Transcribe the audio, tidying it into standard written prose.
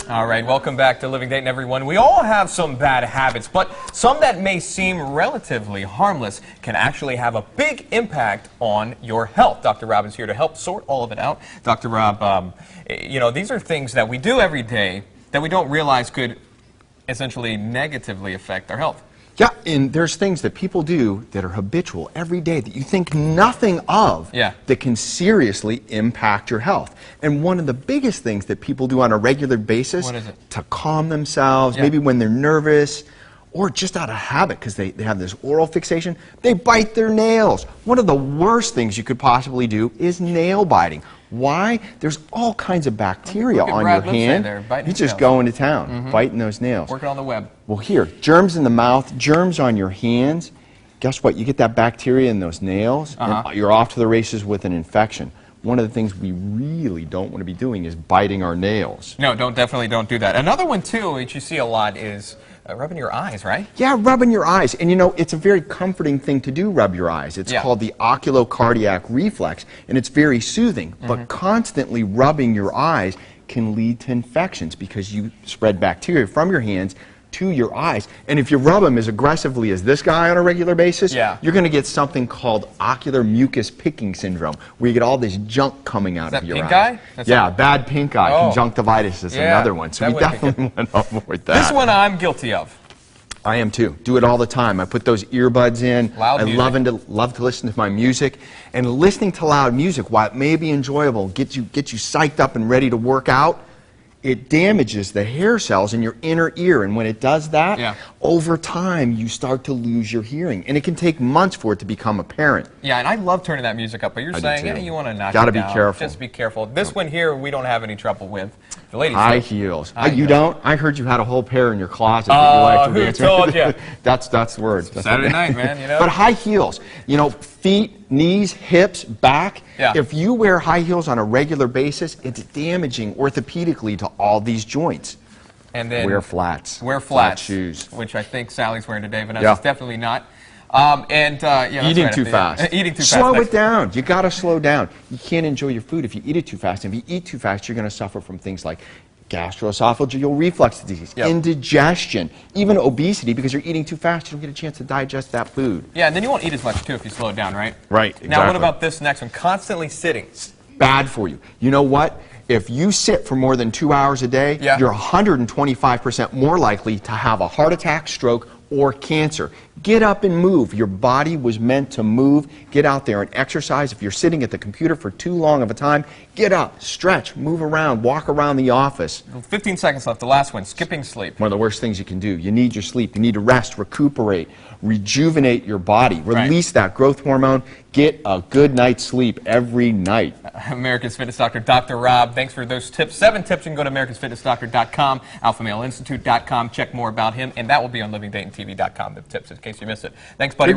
All right, welcome back to Living Dayton, everyone. We all have some bad habits, but some that may seem relatively harmless can actually have a big impact on your health. Dr. Rob is here to help sort all of it out. Dr. Rob, you know, these are things that we do every day that we don't realize could essentially negatively affect our health. Yeah, and there's things that people do that are habitual every day that you think nothing of that can seriously impact your health. And one of the biggest things that people do on a regular basis to calm themselves, maybe when they're nervous, or just out of habit because they have this oral fixation, they bite their nails. One of the worst things you could possibly do is nail biting. Why? There's all kinds of bacteria on your hand. You just go into town, biting those nails. Working on the web. Well, here, germs in the mouth, germs on your hands. Guess what? You get that bacteria in those nails, and you're off to the races with an infection. One of the things we really don't want to be doing is biting our nails. No, definitely don't do that. Another one, too, which you see a lot is rubbing your eyes, right? Yeah, rubbing your eyes. And you know, it's a very comforting thing to do, rub your eyes. It's called the oculocardiac reflex, and it's very soothing. But constantly rubbing your eyes can lead to infections because you spread bacteria from your hands to your eyes. And if you rub them as aggressively as this guy on a regular basis, you're going to get something called ocular mucus picking syndrome, where you get all this junk coming out of your eyes. Is that pink eye? That's bad pink eye. Conjunctivitis is another one. So we definitely want to avoid that. This one I'm guilty of. I am too. Do it all the time. I put those earbuds in. Loud music. love to listen to my music. And listening to loud music, while it may be enjoyable, get you psyched up and ready to work out, it damages the hair cells in your inner ear, and when it does that, over time you start to lose your hearing, and it can take months for it to become apparent. Yeah, and I love turning that music up, but you're saying you want to knock it down. Gotta be careful. Just be careful. This one here we don't have any trouble with. The ladies high heels. You don't? I heard you had a whole pair in your closet that you like to dance with. Who told you? That's the word. Saturday night, man, you know. But high heels, you know, feet, knees, hips, back. If you wear high heels on a regular basis, it's damaging orthopedically to all these joints. And then wear flats. Wear flats. Flat shoes. Which I think Sally's wearing today, Vanessa's definitely not. Eating too fast. Eating too fast. Slow it down. You got to slow down. You can't enjoy your food if you eat it too fast. And if you eat too fast, you're going to suffer from things like gastroesophageal reflux disease, indigestion, even obesity, because you're eating too fast. You don't get a chance to digest that food. Yeah, and then you won't eat as much, too, if you slow it down, right? Right, exactly. Now, what about this next one? Constantly sitting. Bad for you. You know what? If you sit for more than 2 hours a day, you're 125% more likely to have a heart attack, stroke, or cancer. Get up and move. Your body was meant to move. Get out there and exercise. If you're sitting at the computer for too long of a time, get up, stretch, move around, walk around the office. 15 seconds left. The last one, skipping sleep. One of the worst things you can do. You need your sleep. You need to rest, recuperate, rejuvenate your body, release that growth hormone, get a good night's sleep every night. America's Fitness Doctor, Dr. Rob, thanks for those tips. 7 tips. You can go to americansfitnessdoctor.com, alphamaleinstitute.com, check more about him, and that will be on livingdaytontv.com, the tips, in case you missed it. Thanks, buddy.